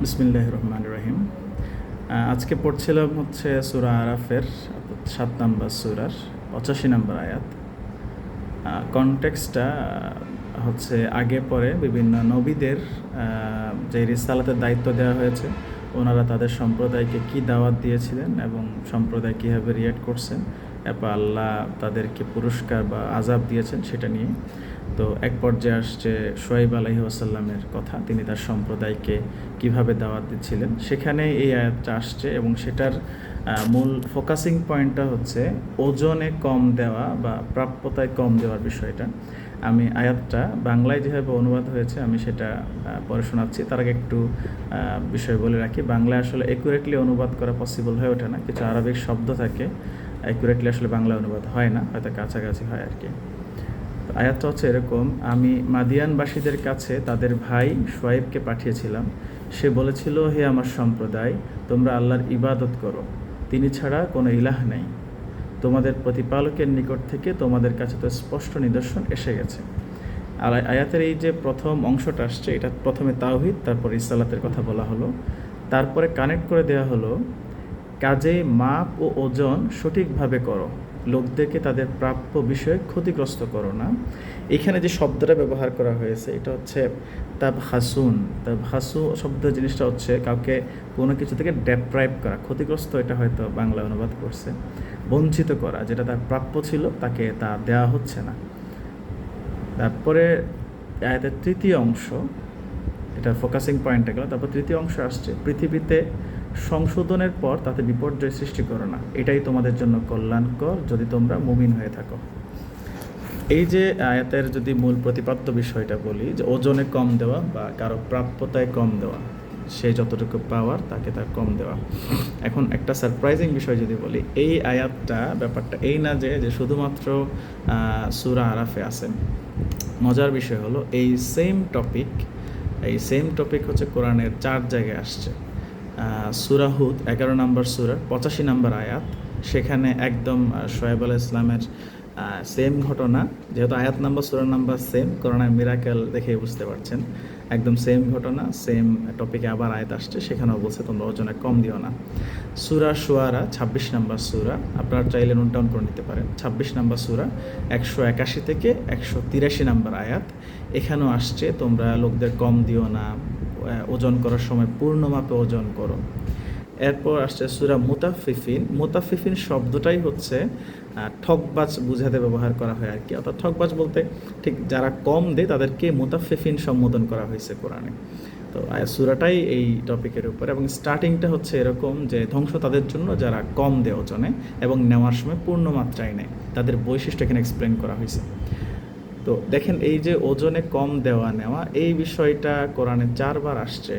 বিসমিল্লাহির রহমানির রহিম। আজকে পড়ছিলাম হচ্ছে সূরা আরাফের ৭ নম্বর সূরার ৮৫ নম্বর আয়াত। কনটেক্সটটা হচ্ছে আগে পরে বিভিন্ন নবীদের যে রিসালাতের দায়িত্ব দেওয়া হয়েছে, ওনারা তাদের সম্প্রদায়কে কি দাওয়াত দিয়েছিলেন এবং সম্প্রদায় কীভাবে রিয়্যাক্ট করছেন, এরপর আল্লাহ তাদেরকে পুরস্কার বা আযাব দিয়েছেন সেটা নিয়ে। তো এক পর্যায়ে আসছে শোয়েব আলাইহি ওয়াসাল্লামের কথা, তিনি তার সম্প্রদায়কে কিভাবে দাওয়াত দিচ্ছিলেন, সেখানে এই আয়াতটা আসছে এবং সেটার মূল ফোকাসিং পয়েন্টটা হচ্ছে ওজনে কম দেওয়া বা প্রাপ্যতায় কম দেওয়ার বিষয়টা। আমি আয়াতটা বাংলায় যেভাবে অনুবাদ হয়েছে আমি সেটা পরে শোনাচ্ছি। তার আগে একটু বিষয় বলে রাখি, বাংলায় আসলে অ্যাকুরেটলি অনুবাদ করা পসিবল হয়ে ওঠে না, কিছু আরবিক শব্দ থাকে অ্যাকুরেটলি আসলে বাংলা অনুবাদ হয় না, হয়তো কাছাকাছি হয় আর কি। আয়াতটা হচ্ছে এরকম: আমি মাদিয়ানবাসীদের কাছে তাদের ভাই শোয়েবকে পাঠিয়েছিলাম। সে বলেছিল, হে আমার সম্প্রদায়, তোমরা আল্লাহর ইবাদত করো, তিনি ছাড়া কোনো ইলাহ নেই। তোমাদের প্রতিপালকের নিকট থেকে তোমাদের কাছে তো স্পষ্ট নিদর্শন এসে গেছে। আর আয়াতের এই যে প্রথম অংশটা আসছে, এটা প্রথমে তাওহীদ, তারপর রিসালাতের কথা বলা হলো, তারপরে কানেক্ট করে দেওয়া হলো কাজে মাপ ও ওজন সঠিকভাবে করো, লোকদেরকে তাদের প্রাপ্য বিষয়ে ক্ষতিগ্রস্ত করো না। এখানে যে শব্দটা ব্যবহার করা হয়েছে এটা হচ্ছে তাবহাসুন। তাবহাসু শব্দের জিনিসটা হচ্ছে কাউকে কোনো কিছু থেকে ডেপ্রাইভ করা, ক্ষতিগ্রস্ত, এটা হয়তো বাংলা অনুবাদ করছে, বঞ্চিত করা, যেটা তার প্রাপ্য ছিল তাকে তা দেওয়া হচ্ছে না। তারপরে আয়াতের তৃতীয় অংশ, এটা ফোকাসিং পয়েন্টটা গেল। তারপর তৃতীয় অংশ আসছে, পৃথিবীতে সংশোধনের পর তাতে বিপর্যয় সৃষ্টি করো না, এটাই তোমাদের জন্য কল্যাণকর যদি তোমরা মুমিন হয়ে থাকো। এই যে আয়াতের যদি মূল প্রতিপাদ্য বিষয়টা বলি, যে ওজনে কম দেওয়া বা কারো প্রাপ্যতায় কম দেওয়া, সে যতটুকু পাওয়ার তাকে তার কম দেওয়া। এখন একটা সারপ্রাইজিং বিষয় যদি বলি, এই আয়াতটা ব্যাপারটা এই না যে শুধুমাত্র সূরা আরাফে আছে। মজার বিষয় হলো এই সেম টপিক হচ্ছে কোরআনের 4 জায়গায় আসছে। সূরা হুদ 11 নম্বর সূরার 85 নম্বর আয়াত, সেখানে একদম শোয়েব আলাইহিস সালামের সেম ঘটনা, যেহেতু আয়াত নাম্বার সূরা নাম্বার সেম, কোরআনের মিরাকেল দেখে বুঝতে পারছেন, একদম সেম ঘটনা, সেম টপিকে আবার আয়াত আসছে, সেখানেও বলছে তোমরা ওজনে কম দিও না। সূরা শুআরা 26 নম্বর সূরা, আপনারা চাইলে নোট ডাউন করে নিতে পারেন, 26 নম্বর সূরা 181 থেকে 183 নম্বর আয়াত, এখানেও আসছে তোমরা লোকদের কম দিও না, ওজন করার সময় পূর্ণ মাপে ওজন করো। এরপর আসছে সূরা মুতাফফিফিন শব্দটাই হচ্ছে ঠকবাজ বুঝাতে ব্যবহার করা হয় আর কি, অর্থাৎ ঠকবাজ বলতে ঠিক যারা কম দেয় তাদেরকে মুতাফফিফিন সম্বোধন করা হয়েছে কোরআনে। তো সূরাটাই এই টপিকের উপর, এবং স্টার্টিংটা হচ্ছে এরকম যে ধ্বংস তাদের জন্য যারা কম দেয় ওজনে এবং নেওয়ার সময় পূর্ণ মাত্রায় নেয়, তাদের বৈশিষ্ট্য এখানে এক্সপ্লেন করা হয়েছে। তো দেখেন এই যে ওজনে কম দেওয়া নেওয়া, এই বিষয়টা কোরআনে 4 বার আসছে।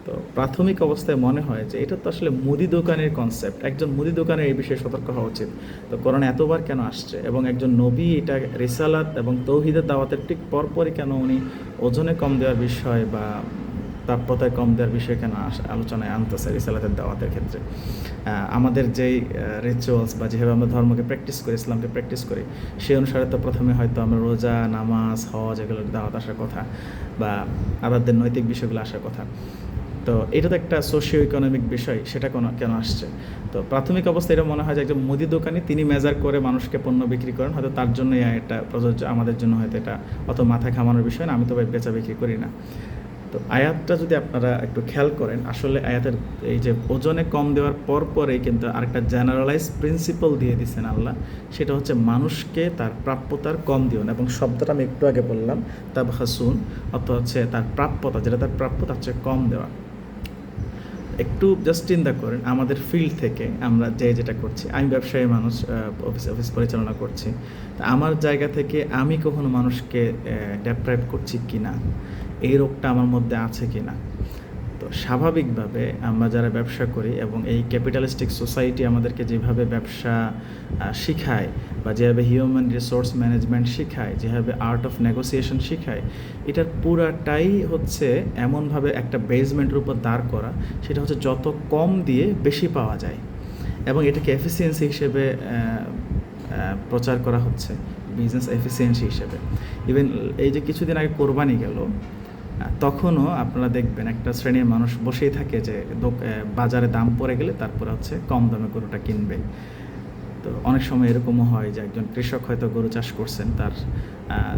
তো প্রাথমিক অবস্থায় মনে হয় যে এটা তো আসলে মুদি দোকানের কনসেপ্ট, একজন মুদি দোকানের এই বিষয়ে সতর্ক হওয়া উচিত। তো কোরআনে এতবার কেন আসছে, এবং একজন নবী এটা রিসালাত এবং তৌহিদের দাওয়াতের ঠিক পরপরই কেন উনি ওজনে কম দেওয়ার বিষয় বা প্রাপ্যতায় কম দেওয়ার বিষয়ে কেন আলোচনায় আনতেছে রিসালাতের দাওয়াতের ক্ষেত্রে? আমাদের যেই রিচুয়ালস বা যেভাবে আমরা ধর্মকে প্র্যাকটিস করি, ইসলামকে প্র্যাকটিস করি, সেই অনুসারে তো প্রথমে হয়তো আমরা রোজা, নামাজ, হজ এগুলোর দাওয়াত আসার কথা, বা আবাদের নৈতিক বিষয়গুলো আসার কথা। তো এটা তো একটা সোশিও ইকোনমিক বিষয়, সেটা কেন আসছে? তো প্রাথমিক অবস্থায় এটা মনে হয় যে একজন মুদি দোকানি তিনি মেজার করে মানুষকে পণ্য বিক্রি করেন, হয়তো তার জন্যই এটা প্রযোজ্য, আমাদের জন্য হয়তো এটা অত মাথা ঘামানোর বিষয় না, আমি তো বেচা বিক্রি করি না। তো আয়াতটা যদি আপনারা একটু খেয়াল করেন, আসলে আয়াতের এই যে ওজনে কম দেওয়ার পরেই কিন্তু আরেকটা জেনারেলাইজ প্রিন্সিপাল দিয়ে দিচ্ছেন আল্লাহ, সেটা হচ্ছে মানুষকে তার প্রাপ্যতার কম দিও না। এবং শব্দটা আমি একটু আগে বললাম তাবহাসুন, অর্থাৎ হচ্ছে তার প্রাপ্যতা, যেটা তার প্রাপ্য তার চেয়ে কম দেওয়া। একটু জাস্ট চিন্তা করেন, আমাদের ফিল্ড থেকে আমরা যেটা করছি, আমি ব্যবসায়ী মানুষ, অফিস পরিচালনা করছি, তা আমার জায়গা থেকে আমি কখনো মানুষকে ডেপ্রাইভ করছি কি না, এই রোগটা আমার মধ্যে আছে কি না? তো স্বাভাবিকভাবে আমরা যারা ব্যবসা করি এবং এই ক্যাপিটালিস্টিক সোসাইটি আমাদেরকে যেভাবে ব্যবসা শিখায়, বা যেভাবে হিউম্যান রিসোর্স ম্যানেজমেন্ট শিখায়, যেভাবে আর্ট অফ নেগোসিয়েশন শিখায়, এটার পুরাটাই হচ্ছে এমনভাবে একটা বেসমেন্টের উপর দাঁড় করা, সেটা হচ্ছে যত কম দিয়ে বেশি পাওয়া যায়, এবং এটাকে এফিসিয়েন্সি হিসেবে প্রচার করা হচ্ছে, বিজনেস এফিসিয়েন্সি হিসেবে। ইভেন এই যে কিছুদিন আগে কোরবানি গেল, তখনও আপনারা দেখবেন একটা শ্রেণীর মানুষ বসেই থাকে যে বাজারে দাম পড়ে গেলে তারপরে হচ্ছে কম দামে গরুটা কিনবে। তো অনেক সময় এরকমও হয় যে একজন কৃষক হয়তো গরু চাষ করছেন, তার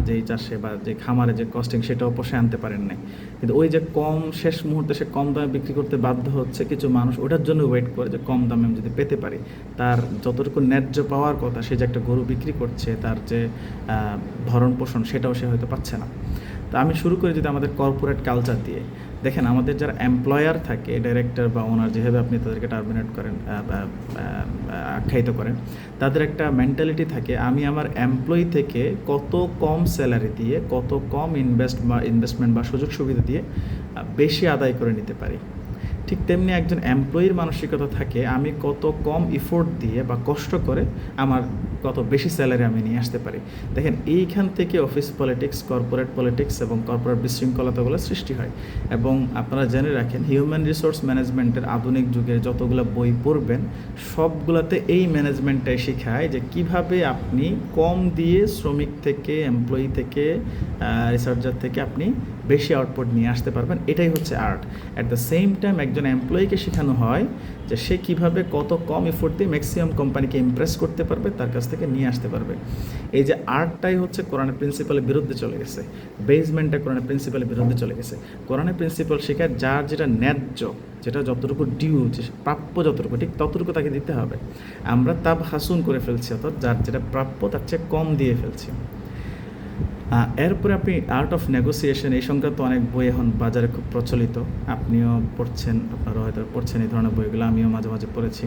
যেই চাষে বা যে খামারে যে কস্টিং সেটাও পোষায় আনতে পারেন নাই, কিন্তু ওই যে কম শেষ মুহূর্তে সে কম দামে বিক্রি করতে বাধ্য হচ্ছে, কিছু মানুষ ওটার জন্য ওয়েট করে যে কম দামে আমি যদি পেতে পারি, তার যতটুকু ন্যায্য পাওয়ার কথা সে যে একটা গরু বিক্রি করছে তার যে ভরণ পোষণ সেটাও সে হয়তো পাচ্ছে না। তো আমি শুরু করি যদি আমাদের কর্পোরেট কালচার দিয়ে। দেখেন আমাদের যারা এমপ্লয়ার থাকে, ডাইরেক্টর বা ওনার, যেভাবে আপনি তাদেরকে টার্মিনেট করেন, আখ্যায়িত করেন, তাদের একটা মেন্টালিটি থাকে আমি আমার এমপ্লয়ি থেকে কত কম স্যালারি দিয়ে, কত কম ইনভেস্টমেন্ট বা সুযোগ সুবিধা দিয়ে বেশি আদায় করে নিতে পারি। ঠিক তেমনি একজন এমপ্লয়ির মানসিকতা থাকে আমি কত কম ইফোর্ট দিয়ে বা কষ্ট করে আমার কত বেশি স্যালারি আমি নিয়ে আসতে পারি। দেখেন এইখান থেকে অফিস পলিটিক্স, কর্পোরেট পলিটিক্স এবং কর্পোরেট বিশৃঙ্খলতাগুলো সৃষ্টি হয়। এবং আপনারা জেনে রাখেন হিউম্যান রিসোর্স ম্যানেজমেন্টের আধুনিক যুগে যতগুলো বই পড়বেন সবগুলোতে এই ম্যানেজমেন্টটাই শেখায় যে কিভাবে আপনি কম দিয়ে শ্রমিক থেকে, এমপ্লয়ি থেকে, রিসার্চার থেকে আপনি বেশি আউটপুট নিয়ে আসতে পারবেন। এটাই হচ্ছে art. At the same time একজন এমপ্লয়িকে শেখানো হয় যে সে কীভাবে কত কম এফোর্ট দিয়ে ম্যাক্সিমাম কোম্পানিকে ইমপ্রেস করতে পারবে, তার কাছ থেকে নিয়ে আসতে পারবে। এই যে আর্টটাই হচ্ছে কোরআনের প্রিন্সিপালের বিরুদ্ধে চলে গেছে, বেসমেন্টটা কোরআনের প্রিন্সিপালের বিরুদ্ধে চলে গেছে। কোরআনের প্রিন্সিপাল শেখায় যার যেটা ন্যায্য, যেটা যতটুকু ডিউ, যে প্রাপ্য যতটুকু, ঠিক ততটুকু তাকে দিতে হবে। আমরা তাব হাসুন করে ফেলছি, অর্থাৎ যার যেটা প্রাপ্য তার চেয়ে কম দিয়ে ফেলছি। এরপরে আপনি আর্ট অফ নেগোসিয়েশন, এই সংক্রান্ত অনেক বই এখন বাজারে খুব প্রচলিত, আপনিও পড়ছেন, আপনারা হয়তো পড়ছেন এই ধরনের বইগুলো, আমিও মাঝে মাঝে পড়েছি।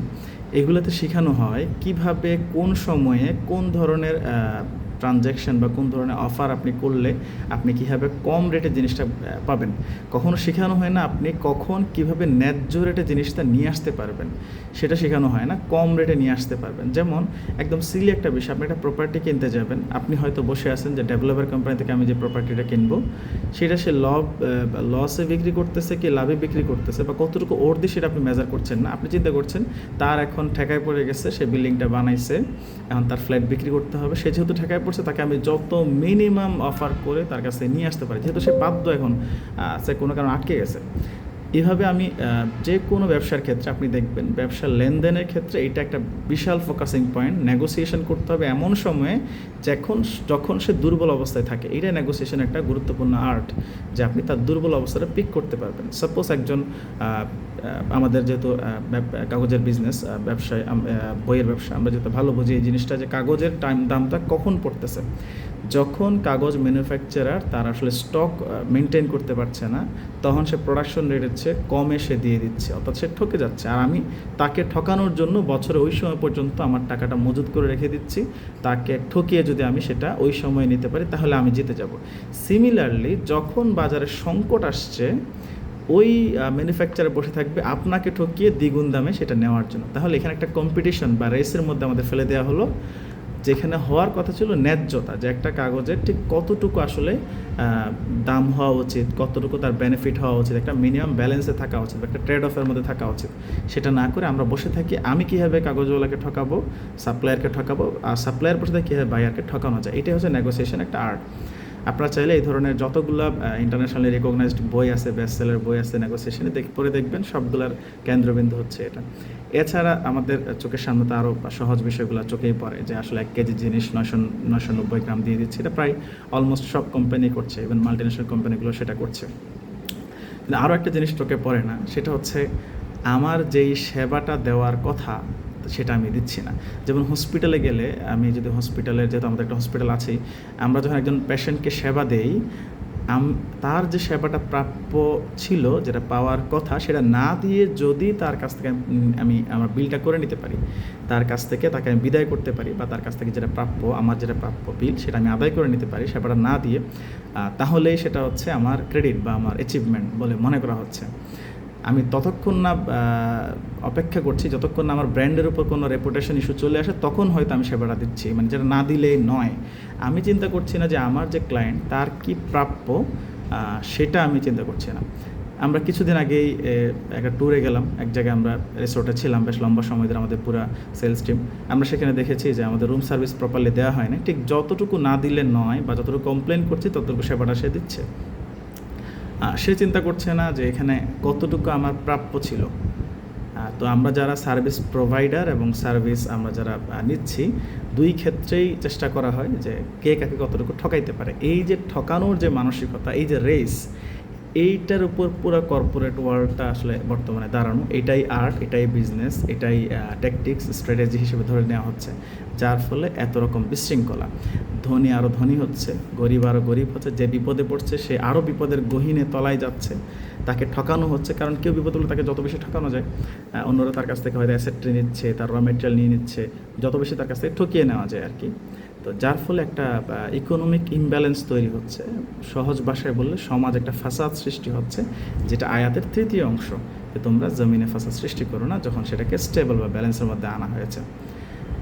এগুলোতে শেখানো হয় কিভাবে কোন সময়ে কোন ধরনের ট্রানজ্যাকশন বা কোন ধরনের অফার আপনি করলে আপনি কীভাবে কম রেটে জিনিসটা পাবেন। কখনো শেখানো হয় না আপনি কখন কিভাবে ন্যায্য রেটে জিনিসটা নিয়ে আসতে পারবেন, সেটা শেখানো হয় না, কম রেটে নিয়ে আসতে পারবেন। যেমন একদম সিলি একটা বিষয়, আপনি একটা প্রপার্টি কিনতে যাবেন, আপনি হয়তো বসে আছেন যে ডেভেলপার কোম্পানি থেকে আমি যে প্রপার্টিটা কিনবো সেটা সে লসে বিক্রি করতেছে কি লাভে বিক্রি করতেছে বা কতটুকু ওর দিয়ে সেটা আপনি মেজার করছেন না। আপনি চিন্তা করছেন তার এখন ঠেকায় পড়ে গেছে, সে বিল্ডিংটা বানাইছে, এখন তার ফ্ল্যাট বিক্রি করতে হবে, সে যেহেতু ঠেকায় পড়ছে তাকে আমি যত মিনিমাম অফার করে তার কাছে নিয়ে আসতে পারি, যেহেতু সে বাধ্য এখন, সে কোনো কারণে আটকে গেছে। এভাবে আমি যে কোনো ব্যবসার ক্ষেত্রে আপনি দেখবেন, ব্যবসার লেনদেনের ক্ষেত্রে এটা একটা বিশাল ফোকাসিং পয়েন্ট। নেগোসিয়েশন করতে হবে এমন সময়ে যখন সে দুর্বল অবস্থায় থাকে। এটাই নেগোসিয়েশন একটা গুরুত্বপূর্ণ আর্ট, যে আপনি তার দুর্বল অবস্থাটা পিক করতে পারবেন। সাপোজ একজন আমাদের যেহেতু কাগজের বিজনেস, ব্যবসায় বইয়ের ব্যবসা, আমরা যেহেতু ভালো বুঝি এই জিনিসটা, যে কাগজের দামটা কখন পড়তেছে, যখন কাগজ ম্যানুফ্যাকচারার তার আসলে স্টক মেনটেন করতে পারছে না, তখন সে প্রোডাকশন রেটের চেয়ে কমে সে দিয়ে দিচ্ছে, অর্থাৎ সে ঠকে যাচ্ছে। আর আমি তাকে ঠকানোর জন্য বছরে ওই সময় পর্যন্ত আমার টাকাটা মজুত করে রেখে দিচ্ছি, তাকে ঠকিয়ে যদি আমি সেটা ওই সময় নিতে পারি তাহলে আমি জিতে যাব। সিমিলারলি যখন বাজারে সংকট আসছে, ওই ম্যানুফ্যাকচারার বসে থাকবে আপনাকে ঠকিয়ে দ্বিগুণ দামে সেটা নেওয়ার জন্য। তাহলে এখানে একটা কম্পিটিশন বা রেসের মধ্যে আমাদের ফেলে দেওয়া হলো, যেখানে হওয়ার কথা ছিল ন্যায্যতা, যে একটা কাগজের ঠিক কতটুকু আসলে দাম হওয়া উচিত, কতটুকু তার বেনিফিট হওয়া উচিত, একটা মিনিমাম ব্যালেন্সে থাকা উচিত, একটা ট্রেড অফের মধ্যে থাকা উচিত। সেটা না করে আমরা বসে থাকি আমি কীভাবে কাগজওয়ালাকে ঠকাবো, সাপ্লায়ারকে ঠকাবো, আর সাপ্লায়ার বসে থাকি কীভাবে বায়ারকে ঠকানো যায়। এটাই হচ্ছে নেগোসিয়েশন, একটা আর্ট। আপনারা চাইলে এই ধরনের যতগুলো ইন্টারন্যাশনালি রিকগনাইজড বই আছে, বেস্ট সেলার বই আছে নেগোসিয়েশনে, পড়ে দেখবেন সবগুলোর কেন্দ্রবিন্দু হচ্ছে এটা। এছাড়া আমাদের চোখের সামনে তো আরও সহজ বিষয়গুলো চোখেই পড়ে, যে আসলে 1 কেজি জিনিস 990 গ্রাম দিয়ে দিচ্ছে। এটা প্রায় অলমোস্ট সব কোম্পানি করছে, ইভেন মাল্টিনেশনাল কোম্পানিগুলো সেটা করছে। কিন্তু আরও একটা জিনিস চোখে পড়ে না, সেটা হচ্ছে আমার যেই সেবাটা দেওয়ার কথা সেটা আমি দিচ্ছি না। যেমন হসপিটালে গেলে, আমি যদি হসপিটালের, যেহেতু আমাদের একটা হসপিটাল আছেই, আমরা যখন একজন পেশেন্টকে সেবা দেই, তার যে সেবাটা প্রাপ্য ছিল, যেটা পাওয়ার কথা, সেটা না দিয়ে যদি তার কাছ থেকে আমি আমার বিলটা করে নিতে পারি, তার কাছ থেকে তাকে আমি বিদায় করতে পারি, বা তার কাছ থেকে যেটা প্রাপ্য, আমার যেটা প্রাপ্য বিল সেটা আমি আদায় করে নিতে পারি সেবাটা না দিয়ে, তাহলেই সেটা হচ্ছে আমার ক্রেডিট বা আমার অ্যাচিভমেন্ট বলে মনে করা হচ্ছে। আমি ততক্ষণ না অপেক্ষা করছি যতক্ষণ না আমার ব্র্যান্ডের উপর কোনো রেপুটেশন ইস্যু চলে আসে, তখন হয়তো আমি সেবাটা দিচ্ছি, মানে যেটা না দিলেই নয়। আমি চিন্তা করছি না যে আমার যে ক্লায়েন্ট তার কি প্রাপ্য, সেটা আমি চিন্তা করছি না। আমরা কিছুদিন আগেই একটা ট্যুরে গেলাম, এক জায়গায় আমরা রিসোর্টে ছিলাম বেশ লম্বা সময় ধরে, আমাদের পুরো সেলস টিম। আমরা সেখানে দেখেছি যে আমাদের রুম সার্ভিস প্রপারলি দেওয়া হয় না, ঠিক যতটুকু না দিলে নয় বা যতটুকু কমপ্লেন করছি ততটুকু সেবাটা সে দিচ্ছে। সে চিন্তা করছে না যে এখানে কতটুকু আমার প্রাপ্য ছিল। তো আমরা যারা সার্ভিস প্রোভাইডার এবং সার্ভিস আমরা যারা নিচ্ছি, দুই ক্ষেত্রেই চেষ্টা করা হয় যে কে কাকে কতটুকু ঠকাইতে পারে। এই যে ঠকানোর যে মানসিকতা, এই যে রেস, এইটার উপর পুরো কর্পোরেট ওয়ার্ল্ডটা আসলে বর্তমানে দাঁড়ানো। এটাই আর্ট, এটাই বিজনেস, এটাই ট্যাকটিক্স, স্ট্র্যাটেজি হিসেবে ধরে নেওয়া হচ্ছে, যার ফলে এত রকম বিশৃঙ্খলা। ধনী আরও ধনী হচ্ছে, গরিব আরও গরিব হচ্ছে, যে বিপদে পড়ছে সে আরও বিপদের গহীনে তলায় যাচ্ছে, তাকে ঠকানো হচ্ছে। কারণ কেউ বিপদ হলে তাকে যত বেশি ঠকানো যায়, অন্যরা তার কাছ থেকে হয়তো অ্যাসেট নিচ্ছে, তার র মেটেরিয়াল নিয়ে নিচ্ছে, যত বেশি তার কাছ থেকে ঠকিয়ে নেওয়া যায় আর কি। তো যার ফলে একটা ইকোনমিক ইমব্যালেন্স তৈরি হচ্ছে। সহজ ভাষায় বললে সমাজ একটা ফাসাদ সৃষ্টি হচ্ছে, যেটা আয়াতের তৃতীয় অংশ, যে তোমরা জমিনে ফাসাদ সৃষ্টি করো না, যখন সেটাকে স্টেবল বা ব্যালেন্সের মধ্যে আনা হয়েছে।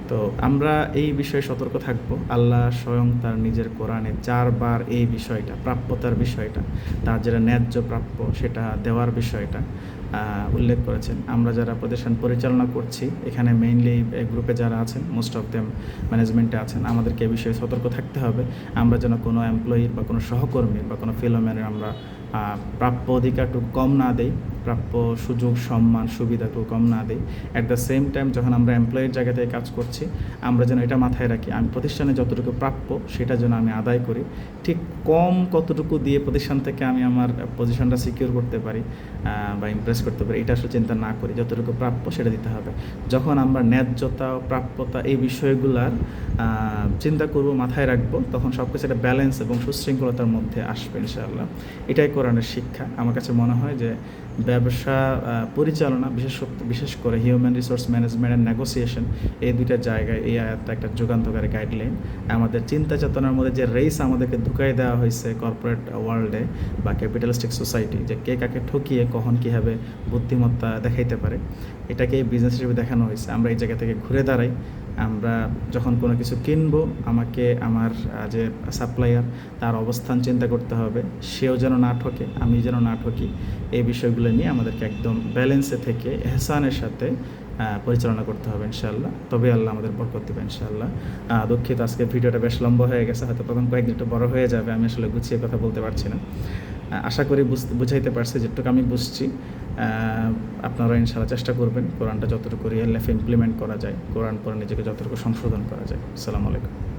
তো আমরা এই বিষয়ে সতর্ক থাকব। আল্লাহ স্বয়ং তার নিজের কোরআনে 4 বার এই বিষয়টা, প্রাপ্যতার বিষয়টা, তার যেটা ন্যায্য প্রাপ্য সেটা দেওয়ার বিষয়টা উল্লেখ করেছেন। আমরা যারা প্রতিষ্ঠান পরিচালনা করছি, এখানে মেইনলি গ্রুপে যারা আছেন, মোস্ট অফ দেম ম্যানেজমেন্টে আছেন, আমাদেরকে এই বিষয়ে সতর্ক থাকতে হবে। আমরা যেন কোনো এমপ্লয়ির বা কোনো সহকর্মীর বা কোনো ফেলোম্যানের আমরা প্রাপ্য অধিকারটুকু কম না দেই, প্রাপ্য সুযোগ সম্মান সুবিধাটুকু কম না দেই। অ্যাট দ্য সেম টাইম যখন আমরা এমপ্লয়ির জায়গা থেকে কাজ করছি, আমরা যেন এটা মাথায় রাখি, আমি প্রতিষ্ঠানে যতটুকু প্রাপ্য সেটা যেন আমি আদায় করি। ঠিক কম কতটুকু দিয়ে প্রতিষ্ঠান থেকে আমি আমার পজিশনটা সিকিউর করতে পারি বা ইমপ্রেস করতে পারি, এটা আসলে চিন্তা না করি, যতটুকু প্রাপ্য সেটা দিতে হবে। যখন আমরা ন্যায্যতা ও প্রাপ্যতা এই বিষয়গুলার চিন্তা করব, মাথায় রাখবো, তখন সব কিছু একটা ব্যালেন্স এবং সুশৃঙ্খলতার মধ্যে আসবে ইনশাআল্লাহ। এটাই কোরআনের শিক্ষা। আমার কাছে মনে হয় যে ব্যবসা পরিচালনা, বিশেষ করে human resource management and negotiation, এই দুইটা জায়গায় এই আয়াতটা একটা যুগান্তকারী গাইডলাইন। আমাদের চিন্তা চেতনার মধ্যে যে রেস আমাদেরকে ঢুকাই দেওয়া হয়েছে কর্পোরেট ওয়ার্ল্ডে বা ক্যাপিটালিস্টিক সোসাইটি, যে কে কাকে ঠকিয়ে কখন কীভাবে বুদ্ধিমত্তা দেখাইতে পারে, এটাকে বিজনেস হিসেবে দেখানো হয়েছে। আমরা এই জায়গা থেকে ঘুরে দাঁড়াই। আমরা যখন কোনো কিছু কিনবো, আমাকে আমার যে সাপ্লায়ার, তার অবস্থান চিন্তা করতে হবে, সেও যেন না ঠকে, আমি যেন না ঠকি। এই বিষয়গুলো নিয়ে আমাদেরকে একদম ব্যালেন্সে থেকে এহসানের সাথে পরিচালনা করতে হবে ইনশাআল্লাহ। তবে আল্লাহ আমাদের বরকত দিবে ইনশাআল্লাহ। দুঃখিত, আজকে ভিডিওটা বেশ লম্বা হয়ে গেছে, হয়তো প্রথম কয়েকদিন একটু বড় হয়ে যাবে, আমি আসলে গুছিয়ে কথা বলতে পারছি না। আশা করি বুঝাইতে পারছি, যেটুকু আমি বুঝছি। আপনারা ইনশাআল্লাহ চেষ্টা করবেন কোরআনটা যতটুকু রিয়েল লাইফে ইমপ্লিমেন্ট করা যায়, কোরআন পরে নিজেকে যতটুকু সংশোধন করা যায়। আসসালামু আলাইকুম।